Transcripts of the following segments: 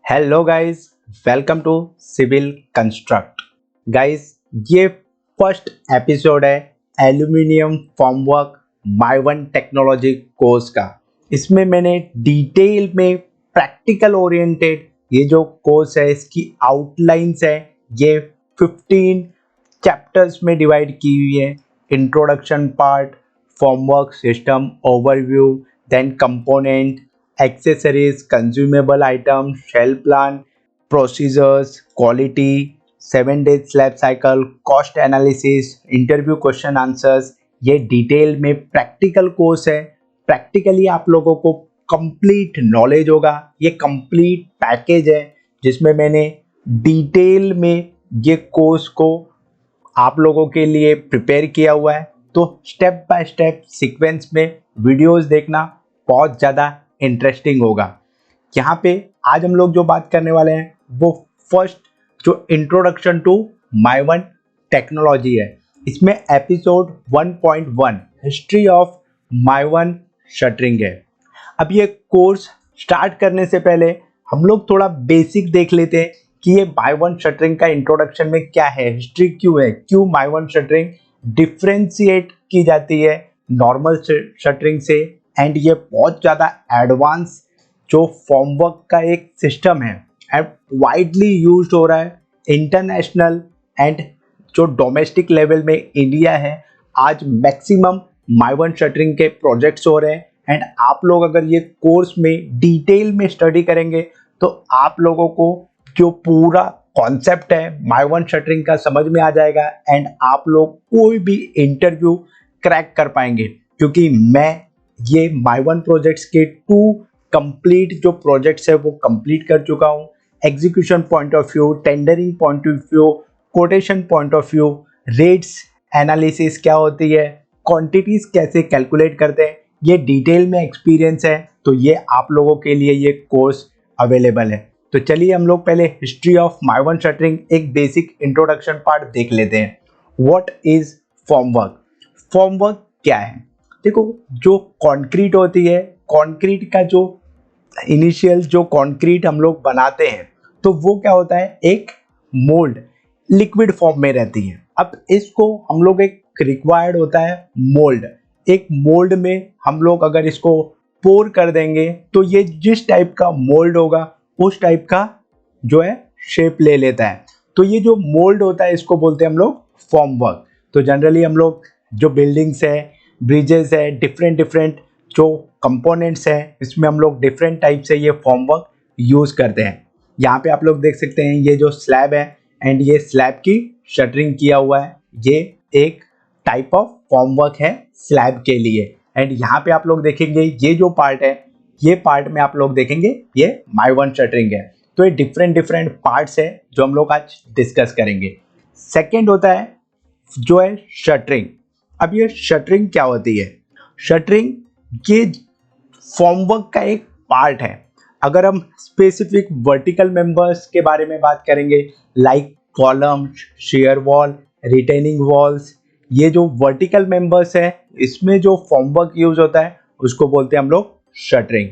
Hello guys, welcome to civil construct. Guys, ये first episode है aluminium formwork Mivan technology course का। इसमें मैंने डिटेल में प्रैक्टिकल ओरिएंटेड ये जो कोर्स है इसकी आउटलाइंस है, ये 15 चैप्टर्स में डिवाइड की हुई है। Introduction part, formwork system overview, then component, accessories, consumable items, shell plan, procedures, quality, 7 days slab cycle, cost analysis, interview question answers। ये डिटेल में प्रैक्टिकल कोर्स है। प्रैक्टिकली आप लोगों को कंप्लीट नॉलेज होगा। ये कंप्लीट पैकेज है जिसमें मैंने डिटेल में ये कोर्स को आप लोगों के लिए प्रिपेयर किया हुआ है। तो स्टेप बाय स्टेप सीक्वेंस में वीडियोस देखना बहुत ज़्यादा इंटरेस्टिंग होगा। यहाँ पे आज हम लोग जो बात करने वाले हैं वो फर्स्ट जो introduction to Mivan technology है। इसमें episode 1.1 history of Mivan shuttering है। अब ये कोर्स स्टार्ट करने से पहले हम लोग थोड़ा बेसिक देख लेते हैं कि ये माय वन शटरिंग का इंट्रोडक्शन में क्या है, हिस्ट्री क्यों है, क्यों माय वन शटरिंग डिफ्रेंशिएट की जाती है नॉर्मल शटरिंग से। एंड ये बहुत ज़्यादा एडवांस जो फॉर्मवर्क का एक सिस्टम है एंड वाइडली यूज्ड हो रहा है इंटरनेशनल एंड जो डोमेस्टिक लेवल में इंडिया है। आज मैक्सिमम माय वन शटरिंग के प्रोजेक्ट्स हो रहे हैं एंड आप लोग अगर ये कोर्स में डिटेल में स्टडी करेंगे तो आप लोगों को जो पूरा कॉन्सेप्ट है माय वन शटरिंग का समझ में आ जाएगा एंड आप लोग कोई भी इंटरव्यू क्रैक कर पाएंगे। क्योंकि मैं ये माय वन प्रोजेक्ट्स के 2 कंप्लीट जो प्रोजेक्ट्स है वो कंप्लीट कर चुका हूँ। Execution point of view, tendering point of view, quotation point of view, rates analysis क्या होती है, क्वांटिटीज कैसे कैलकुलेट करते हैं, ये डिटेल में एक्सपीरियंस है। तो ये आप लोगों के लिए ये कोर्स अवेलेबल है। तो चलिए हम लोग पहले history of Mivan shuttering एक बेसिक इंट्रोडक्शन पार्ट देख लेते हैं। What is formwork? फॉर्मवर्क क्या है? देखो, जो कंक्रीट होती है, कंक्रीट का जो इनिशियल जो कंक्रीट हम लोग बनाते हैं तो वो क्या होता है, एक मोल्ड लिक्विड फॉर्म में रहती है। अब इसको हम लोग एक रिक्वायर्ड होता है मोल्ड। एक मोल्ड में हम लोग अगर इसको पोर कर देंगे तो ये जिस टाइप का मोल्ड होगा उस टाइप का जो है शेप ले लेता है। तो ये जो मोल्ड होता है इसको बोलते हैं हम लोग फॉर्मवर्क। तो जनरली हम लोग जो बिल्डिंग्स है, ब्रिजेस है, डिफरेंट जो कंपोनेंट्स हैं इसमें हम लोग डिफरेंट टाइप से ये फॉर्मवर्क यूज़ करते हैं। यहाँ पे आप लोग देख सकते हैं ये जो स्लैब है एंड ये स्लैब की शटरिंग किया हुआ है। ये एक टाइप ऑफ फॉर्मवर्क है स्लैब के लिए। एंड यहाँ पे आप लोग देखेंगे ये जो पार्ट है, ये पार्ट में आप लोग देखेंगे ये माय वन शटरिंग है। तो ये डिफरेंट पार्ट्स है जो हम लोग आज डिस्कस करेंगे। सेकेंड होता है जो है शटरिंग। अब ये शटरिंग क्या होती है? शटरिंग ये फॉर्मवर्क का एक पार्ट है। अगर हम स्पेसिफिक वर्टिकल मेंबर्स के बारे में बात करेंगे like column, share wall, retaining walls, ये जो वर्टिकल मेंबर्स है इसमें जो फॉर्मवर्क यूज होता है उसको बोलते हैं हम लोग शटरिंग।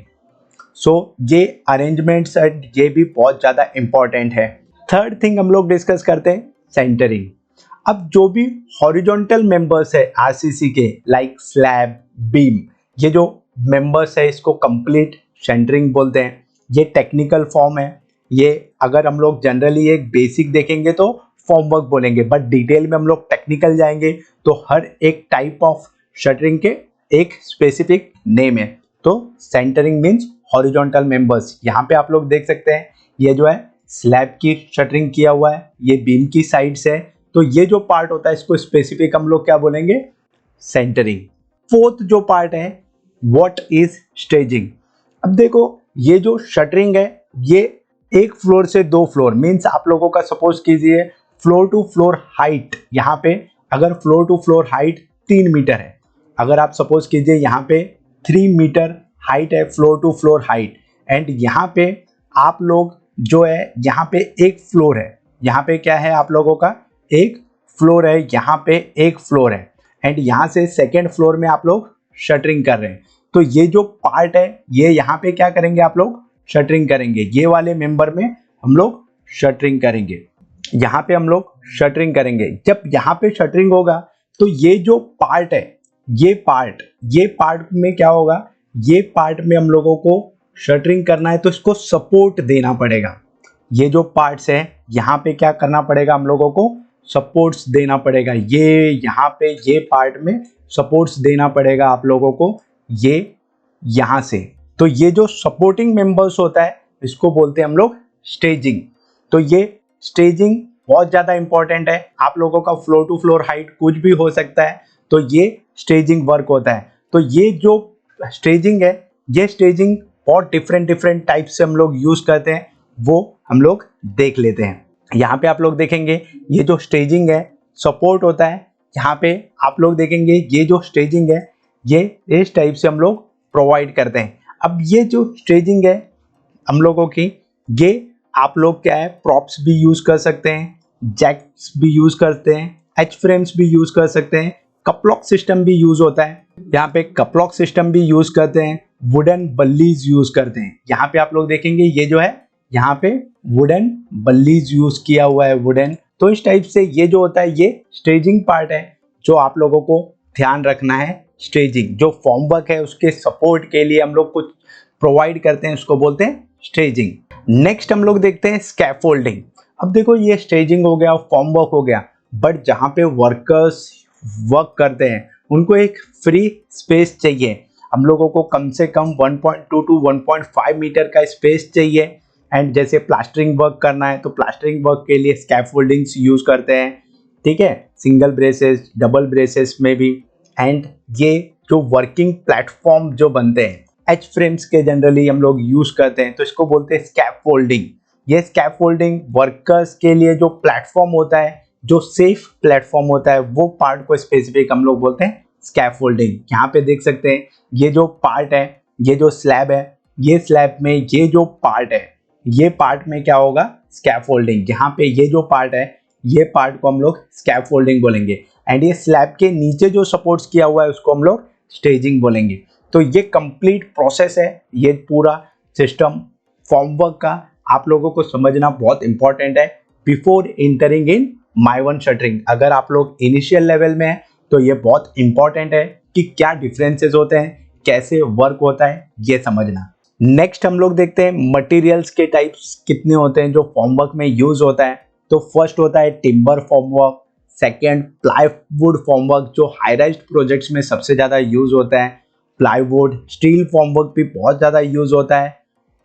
सो ये अरेंजमेंट्स ये भी बहुत ज़्यादा इंपॉर्टेंट है। थर्ड थिंग हम लोग डिस्कस करते हैं सेंटरिंग। अब जो भी हॉरिजॉन्टल मेंबर्स है आरसीसी के लाइक स्लैब, बीम, ये जो मेंबर्स है इसको कंप्लीट सेंटरिंग बोलते हैं। ये टेक्निकल फॉर्म है। ये अगर हम लोग जनरली एक बेसिक देखेंगे तो फॉर्मवर्क बोलेंगे, बट डिटेल में हम लोग टेक्निकल जाएंगे तो हर एक टाइप ऑफ शटरिंग के एक स्पेसिफिक नेम है। तो सेंटरिंग मीन्स हॉरिजॉन्टल मेंबर्स। यहाँ पे आप लोग देख सकते हैं ये जो है स्लैब की शटरिंग किया हुआ है, ये बीम की साइड से। तो ये जो पार्ट होता है इसको स्पेसिफिक हम लोग क्या बोलेंगे, सेंटरिंग। फोर्थ जो पार्ट है व्हाट इज स्टेजिंग। अब देखो ये जो शटरिंग है ये एक फ्लोर से 2 फ्लोर मीन्स आप लोगों का सपोज कीजिए फ्लोर टू फ्लोर हाइट, यहाँ पे अगर floor to floor height 3 metre है, अगर आप सपोज कीजिए यहाँ पे 3 मीटर हाइट है floor to floor height, and यहाँ पे आप लोग जो है यहाँ पे एक फ्लोर है, यहाँ पे क्या है आप लोगों का एक फ्लोर है, यहाँ पे एक फ्लोर है एंड यहाँ से सेकेंड फ्लोर में आप लोग शटरिंग कर रहे हैं। तो ये जो पार्ट है ये यहाँ पे क्या करेंगे आप लोग शटरिंग करेंगे, ये वाले मेंबर में हम लोग शटरिंग करेंगे, यहाँ पे हम लोग शटरिंग करेंगे। जब यहाँ पे शटरिंग होगा तो ये जो पार्ट है, ये पार्ट में क्या होगा, ये पार्ट में हम लोगों को शटरिंग करना है तो इसको सपोर्ट देना पड़ेगा। ये जो पार्ट्स है यहाँ पे क्या करना पड़ेगा, हम लोगों को सपोर्ट्स देना पड़ेगा। ये यहाँ पे ये पार्ट में सपोर्ट्स देना पड़ेगा आप लोगों को, ये यहाँ से। तो ये जो सपोर्टिंग मेंबर्स होता है इसको बोलते हैं हम लोग स्टेजिंग। तो ये स्टेजिंग बहुत ज़्यादा इंपॉर्टेंट है। आप लोगों का फ्लोर टू फ्लोर हाइट कुछ भी हो सकता है, तो ये स्टेजिंग वर्क होता है। तो ये जो स्टेजिंग है, ये स्टेजिंग बहुत डिफरेंट टाइप से हम लोग यूज़ करते हैं, वो हम लोग देख लेते हैं। यहाँ पे आप लोग देखेंगे ये जो स्टेजिंग है सपोर्ट होता है। यहाँ पे आप लोग देखेंगे ये जो स्टेजिंग है ये इस टाइप से हम लोग प्रोवाइड करते हैं। अब ये जो स्टेजिंग है हम लोगों की, ये आप लोग क्या है, प्रॉप्स भी यूज कर सकते हैं, जैक्स भी यूज करते हैं, एच फ्रेम्स भी यूज कर सकते हैं, कपलॉक सिस्टम भी यूज होता है। यहाँ पे कपलॉक सिस्टम भी यूज करते हैं, वुडन बल्लीज यूज करते हैं। यहाँ पे आप लोग देखेंगे ये जो है यहाँ पे वुडन बल्लीज यूज किया हुआ है, वुडन। तो इस टाइप से ये जो होता है ये स्टेजिंग पार्ट है जो आप लोगों को ध्यान रखना है। स्टेजिंग जो फॉर्म वर्क है उसके सपोर्ट के लिए हम लोग कुछ प्रोवाइड करते हैं, उसको बोलते हैं स्टेजिंग। नेक्स्ट हम लोग देखते हैं स्कैफोल्डिंग। अब देखो ये स्टेजिंग हो गया, फॉर्म वर्क हो गया, बट जहाँ पे वर्कर्स वर्क करते हैं उनको एक फ्री स्पेस चाहिए। हम लोगों को कम से कम 1.2 टू 1.5 मीटर का स्पेस चाहिए। एंड जैसे प्लास्टरिंग वर्क करना है तो प्लास्टरिंग वर्क के लिए स्कैफोल्डिंग्स यूज करते हैं, ठीक है, सिंगल ब्रेसेस, डबल ब्रेसेस में भी। एंड ये जो वर्किंग प्लेटफॉर्म जो बनते हैं एच फ्रेम्स के जनरली हम लोग यूज करते हैं, तो इसको बोलते हैं स्कैफोल्डिंग। ये स्कैफोल्डिंग वर्कर्स के लिए जो प्लेटफॉर्म होता है, जो सेफ प्लेटफॉर्म होता है, वो पार्ट को स्पेसिफिक हम लोग बोलते हैं स्कैफोल्डिंग। यहाँ पे देख सकते हैं ये जो पार्ट है, ये जो स्लैब है, ये स्लैब में ये जो पार्ट है, ये पार्ट में क्या होगा, स्कैफोल्डिंग। यहाँ पे ये जो पार्ट है, ये पार्ट को हम लोग स्कैफोल्डिंग बोलेंगे। एंड ये स्लैब के नीचे जो सपोर्ट्स किया हुआ है उसको हम लोग स्टेजिंग बोलेंगे। तो ये कंप्लीट प्रोसेस है, ये पूरा सिस्टम फॉर्म वर्क का आप लोगों को समझना बहुत इंपॉर्टेंट है बिफोर इंटरिंग इन माइवन शटरिंग। अगर आप लोग इनिशियल लेवल में हैं तो ये बहुत इंपॉर्टेंट है कि क्या डिफरेंसेस होते हैं, कैसे वर्क होता है, ये समझना। नेक्स्ट हम लोग देखते हैं मटेरियल्स के टाइप्स कितने होते हैं जो फॉर्म वर्क में यूज होता है। तो फर्स्ट होता है timber form work, second plywood form work जो हाई राइज प्रोजेक्ट्स में सबसे ज़्यादा यूज होता है, प्लाईवुड, स्टील फॉर्म वर्क भी बहुत ज़्यादा यूज होता है,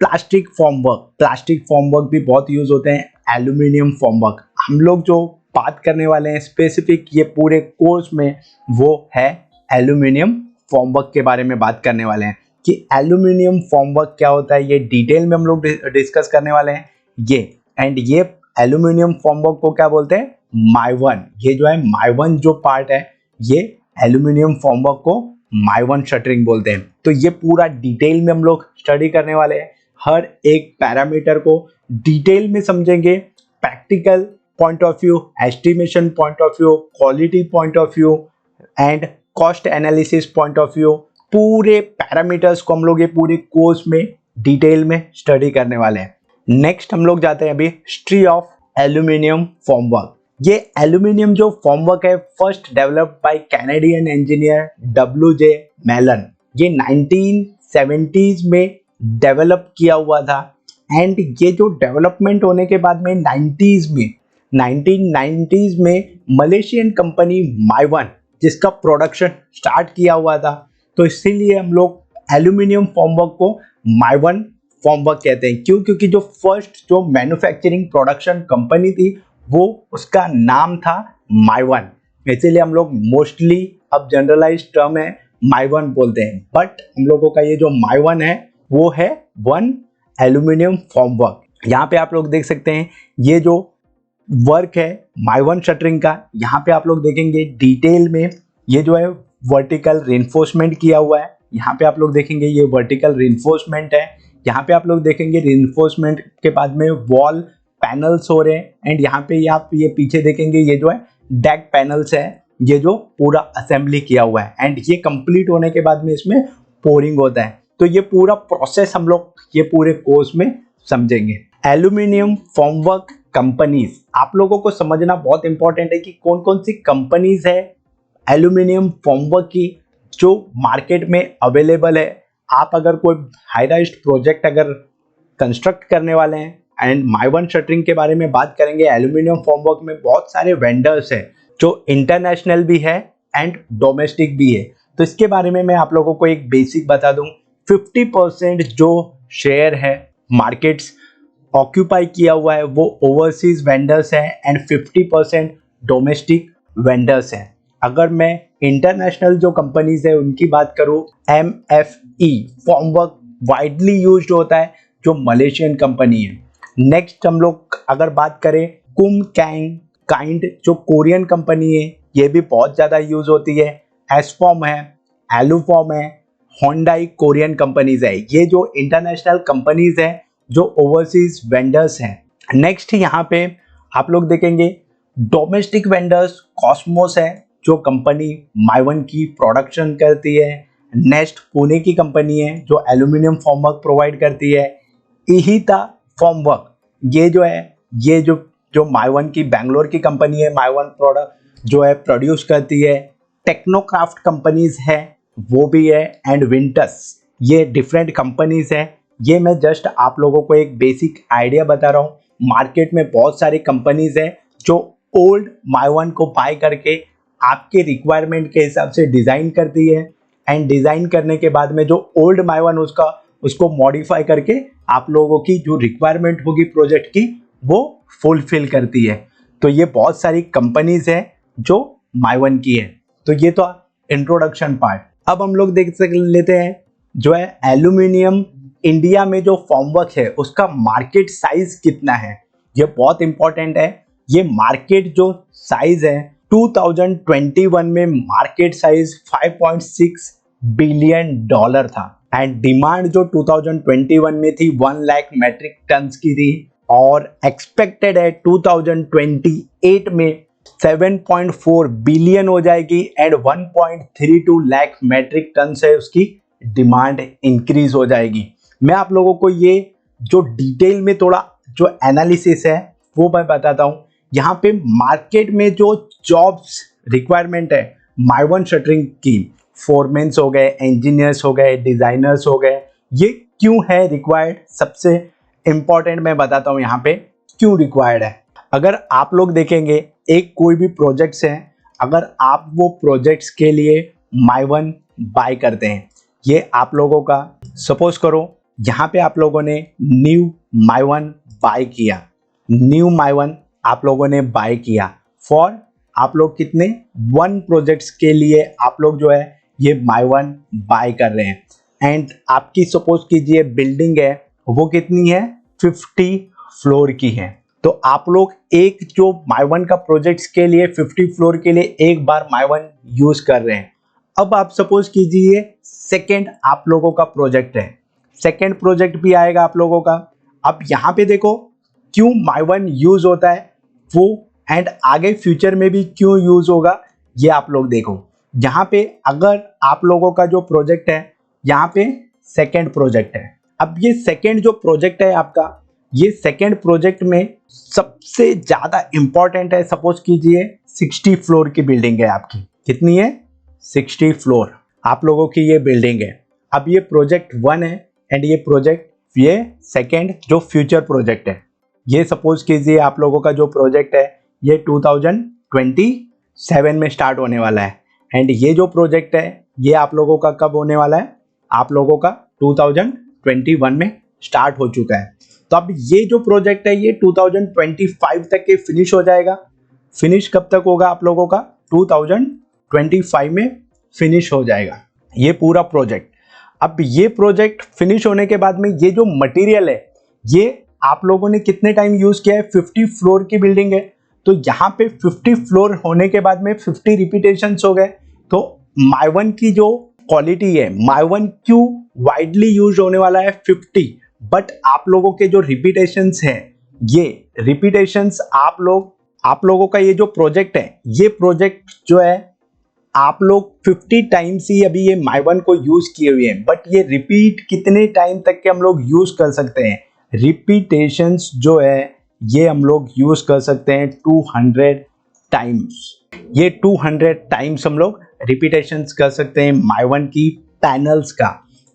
प्लास्टिक फॉर्म वर्क भी बहुत यूज होते हैं, एल्यूमिनियम फॉर्म वर्क। हम लोग जो बात करने वाले हैं स्पेसिफिक ये पूरे कोर्स में, वो है एल्यूमिनियम फॉर्म वर्क के बारे में बात करने वाले हैं कि एल्यूमिनियम फॉर्म वर्क क्या होता है, ये डिटेल में हम लोग डिस्कस करने वाले हैं ये। एंड ये एल्यूमिनियम फॉर्म वर्क को क्या बोलते हैं, माइवन। ये जो है माइवन जो पार्ट है, ये एल्यूमिनियम फॉर्म वर्क को माइवन शटरिंग बोलते हैं। तो ये पूरा डिटेल में हम लोग स्टडी करने वाले हैं, हर एक पैरामीटर को डिटेल में समझेंगे, practical point of view, estimation point of view, quality point of view and cost analysis point of view. पूरे पैरामीटर्स को हम लोग ये पूरे कोर्स में डिटेल में स्टडी करने वाले हैं। नेक्स्ट हम लोग जाते हैं अभी history of aluminium form work. ये एल्यूमिनियम जो फॉर्म वर्क है first developed by Canadian engineer WJ Mellon. ये 1970s में डेवलप किया हुआ था। एंड ये जो डेवलपमेंट होने के बाद में 1990s में मलेशियन कंपनी माइवन जिसका प्रोडक्शन स्टार्ट किया हुआ था, तो इसीलिए हम लोग एल्यूमिनियम फॉर्म वर्क को माइवन फॉर्म वर्क कहते हैं। क्यों? क्योंकि जो फर्स्ट जो मैन्युफैक्चरिंग प्रोडक्शन कंपनी थी वो उसका नाम था माइवन, इसीलिए हम लोग मोस्टली अब जनरलाइज्ड टर्म है माइवन बोलते हैं। बट हम लोगों का ये जो माइवन है वो है वन एल्यूमिनियम फॉर्म वर्क। यहाँ पे आप लोग देख सकते हैं ये जो वर्क है माइवन शटरिंग का, यहाँ पे आप लोग देखेंगे डिटेल में ये जो है वर्टिकल रिइंफोर्समेंट किया हुआ है। यहाँ पे आप लोग देखेंगे ये वर्टिकल रिइंफोर्समेंट है। यहाँ पे आप लोग देखेंगे रिइंफोर्समेंट के बाद में वॉल पैनल्स हो रहे हैं। एंड यहाँ पे आप ये पीछे देखेंगे ये जो है डेक पैनल्स है, ये जो पूरा असेंबली किया हुआ है। एंड ये कंप्लीट होने के बाद में इसमें पोरिंग होता है। तो ये पूरा प्रोसेस हम लोग ये पूरे कोर्स में समझेंगे। एल्यूमिनियम फॉर्मवर्क कंपनीज, आप लोगों को समझना बहुत इंपॉर्टेंट है कि कौन कौन सी कंपनीज है एल्यूमिनियम फॉर्मवर्क की जो मार्केट में अवेलेबल है। आप अगर कोई हाई राइज प्रोजेक्ट अगर कंस्ट्रक्ट करने वाले हैं एंड माइवन शटरिंग के बारे में बात करेंगे, एल्यूमिनियम फॉर्मवर्क में बहुत सारे वेंडर्स हैं जो इंटरनेशनल भी है एंड डोमेस्टिक भी है। तो इसके बारे में मैं आप लोगों को एक बेसिक बता दूं, 50% जो शेयर है मार्केट्स ऑक्यूपाई किया हुआ है वो ओवरसीज वेंडर्स हैं एंड 50% डोमेस्टिक वेंडर्स हैं। अगर मैं इंटरनेशनल जो कंपनीज है उनकी बात करूं, MFE फॉर्मवर्क वाइडली यूज्ड होता है जो मलेशियन कंपनी है। नेक्स्ट हम लोग अगर बात करें कुम कैंग काइंड जो कोरियन कंपनी है, ये भी बहुत ज़्यादा यूज होती है। एसफॉर्म है, एलुफॉर्म है, होंडाई कोरियन कंपनीज है। ये जो इंटरनेशनल कंपनीज है जो ओवरसीज वेंडर्स हैं। नेक्स्ट यहाँ पे आप लोग देखेंगे डोमेस्टिक वेंडर्स, कॉस्मोस है जो कंपनी माइवन की प्रोडक्शन करती है। नेक्स्ट पुणे की कंपनी है जो एल्यूमिनियम फॉर्मवर्क प्रोवाइड करती है। इहिता फॉर्मवर्क, ये जो है ये जो माइवन की बेंगलोर की कंपनी है, माइवन प्रोडक्ट जो है प्रोड्यूस करती है। टेक्नोक्राफ्ट कंपनीज है वो भी है एंड विंटर्स, ये डिफरेंट कंपनीज है। ये मैं जस्ट आप लोगों को एक बेसिक आइडिया बता रहा हूँ। मार्केट में बहुत सारी कंपनीज है जो ओल्ड माइवन को बाय करके आपके रिक्वायरमेंट के हिसाब से डिज़ाइन करती है एंड डिज़ाइन करने के बाद में जो ओल्ड माइवन उसको मॉडिफाई करके आप लोगों की जो रिक्वायरमेंट होगी प्रोजेक्ट की वो फुलफिल करती है। तो ये बहुत सारी कंपनीज है जो माइवन की है। तो ये तो इंट्रोडक्शन पार्ट। अब हम लोग देख लेते हैं जो है एल्यूमिनियम इंडिया में जो फॉर्मवर्क है उसका मार्केट साइज कितना है। ये बहुत इंपॉर्टेंट है। ये मार्केट जो साइज है 2021 में मार्केट साइज $5.6 बिलियन था एंड डिमांड जो 2021 में थी 1 लाख मेट्रिक टन्स की थी और एक्सपेक्टेड है 2028 में 7.4 बिलियन हो जाएगी एंड 1.32 लाख मेट्रिक टन से उसकी डिमांड इंक्रीज हो जाएगी। मैं आप लोगों को ये जो डिटेल में थोड़ा जो एनालिसिस है वो मैं बताता हूँ। यहाँ पे मार्केट में जो जॉब्स रिक्वायरमेंट है माइवन शटरिंग की, फोरमेन्स हो गए, इंजीनियर्स हो गए, डिजाइनर्स हो गए, ये क्यों है रिक्वायर्ड, सबसे इंपॉर्टेंट मैं बताता हूँ यहाँ पे क्यों रिक्वायर्ड है। अगर आप लोग देखेंगे एक कोई भी प्रोजेक्ट्स हैं, अगर आप वो प्रोजेक्ट्स के लिए माइवन बाय करते हैं, ये आप लोगों का सपोज करो यहाँ पे आप लोगों ने न्यू माइवन बाय किया, न्यू माइवन आप लोगों ने बाय किया फॉर आप लोग कितने 1 प्रोजेक्ट्स के लिए आप लोग जो है ये माइवन बाय कर रहे हैं एंड आपकी सपोज कीजिए बिल्डिंग है वो कितनी है 50 फ्लोर की है। तो आप लोग एक जो माइवन का प्रोजेक्ट्स के लिए 50 फ्लोर के लिए एक बार माइवन यूज कर रहे हैं। अब आप सपोज कीजिए सेकेंड आप लोगों का प्रोजेक्ट है, सेकेंड प्रोजेक्ट भी आएगा आप लोगों का। अब यहाँ पे देखो क्यों माइवन यूज होता है वो एंड आगे फ्यूचर में भी क्यों यूज होगा ये आप लोग देखो। यहाँ पे अगर आप लोगों का जो प्रोजेक्ट है यहाँ पे सेकेंड प्रोजेक्ट है। अब ये सेकेंड जो प्रोजेक्ट है आपका, ये सेकेंड प्रोजेक्ट में सबसे ज्यादा इंपॉर्टेंट है। सपोज कीजिए 60 फ्लोर की बिल्डिंग है आपकी, कितनी है 60 फ्लोर आप लोगों की ये बिल्डिंग है। अब ये प्रोजेक्ट 1 है एंड ये सेकेंड जो फ्यूचर प्रोजेक्ट है, ये सपोज कीजिए आप लोगों का जो प्रोजेक्ट है ये 2027 में स्टार्ट होने वाला है एंड ये जो प्रोजेक्ट है ये आप लोगों का कब होने वाला है, आप लोगों का 2021 में स्टार्ट हो चुका है। तो अब ये जो प्रोजेक्ट है ये 2025 तक के फिनिश हो जाएगा। फिनिश कब तक होगा आप लोगों का 2025 में फिनिश हो जाएगा ये पूरा प्रोजेक्ट। अब ये प्रोजेक्ट फिनिश होने के बाद में ये जो मटेरियल है ये आप लोगों ने कितने टाइम यूज किया है, 50 फ्लोर की बिल्डिंग है तो यहाँ पे 50 फ्लोर होने के बाद में 50 रिपीटेशंस हो गए। तो माइवन की जो क्वालिटी है, माइवन क्यों वाइडली यूज होने वाला है 50, बट आप लोगों के जो रिपीटेशंस हैं ये रिपीटेशंस आप लोगों का ये जो प्रोजेक्ट है ये प्रोजेक्ट जो है आप लोग 50 टाइम्स ही अभी ये माई1 को यूज किए हुए हैं, बट ये रिपीट कितने टाइम तक के हम लोग यूज कर सकते हैं? रिपीटेशंस जो है ये हम लोग यूज कर सकते हैं 200 टाइम्स। ये 200 टाइम्स हम लोग रिपीटेशंस कर सकते हैं माई1 की पैनल्स का।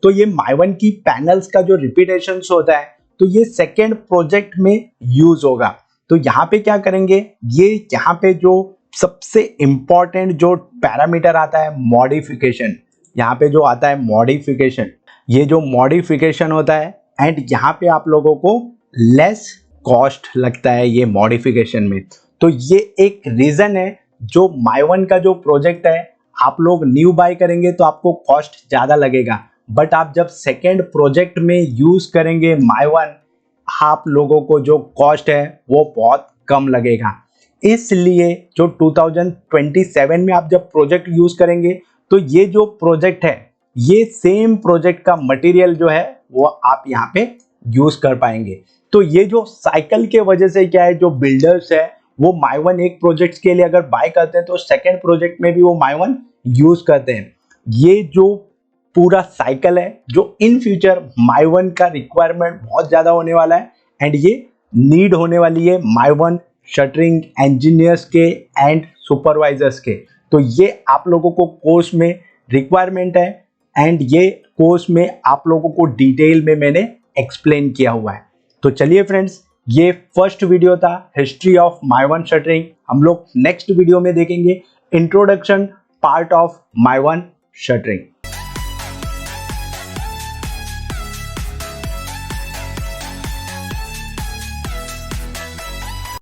तो ये माई1 की पैनल्स का जो रिपीटेशंस होता है तो ये सेकेंड प्रोजेक्ट में यूज होगा। तो यहाँ पे क्या करेंगे, ये यहाँ पे जो सबसे इंपॉर्टेंट जो पैरामीटर आता है मॉडिफिकेशन, यहाँ पे जो आता है मॉडिफिकेशन, ये जो मॉडिफिकेशन होता है एंड यहाँ पे आप लोगों को लेस कॉस्ट लगता है ये मॉडिफिकेशन में। तो ये एक रीजन है जो माई1 का जो प्रोजेक्ट है आप लोग न्यू बाय करेंगे तो आपको कॉस्ट ज्यादा लगेगा, बट आप जब सेकेंड प्रोजेक्ट में यूज करेंगे माई1 आप लोगों को जो कॉस्ट है वो बहुत कम लगेगा। इसलिए जो 2027 में आप जब प्रोजेक्ट यूज करेंगे तो ये जो प्रोजेक्ट है ये सेम प्रोजेक्ट का मटेरियल जो है वो आप यहाँ पे यूज कर पाएंगे। तो ये जो साइकिल के वजह से क्या है, जो बिल्डर्स है वो माई1 एक प्रोजेक्ट के लिए अगर बाय करते हैं तो सेकेंड प्रोजेक्ट में भी वो माई1 यूज करते हैं। ये जो पूरा साइकिल है जो इन फ्यूचर माई1 का रिक्वायरमेंट बहुत ज्यादा होने वाला है एंड ये नीड होने वाली है माई1 शटरिंग इंजीनियर्स के एंड सुपरवाइजर्स के। तो ये आप लोगों को कोर्स में रिक्वायरमेंट है एंड ये कोर्स में आप लोगों को डिटेल में मैंने एक्सप्लेन किया हुआ है। तो चलिए फ्रेंड्स, ये फर्स्ट वीडियो था हिस्ट्री ऑफ माई1 शटरिंग। हम लोग नेक्स्ट वीडियो में देखेंगे इंट्रोडक्शन पार्ट ऑफ माई1 शटरिंग।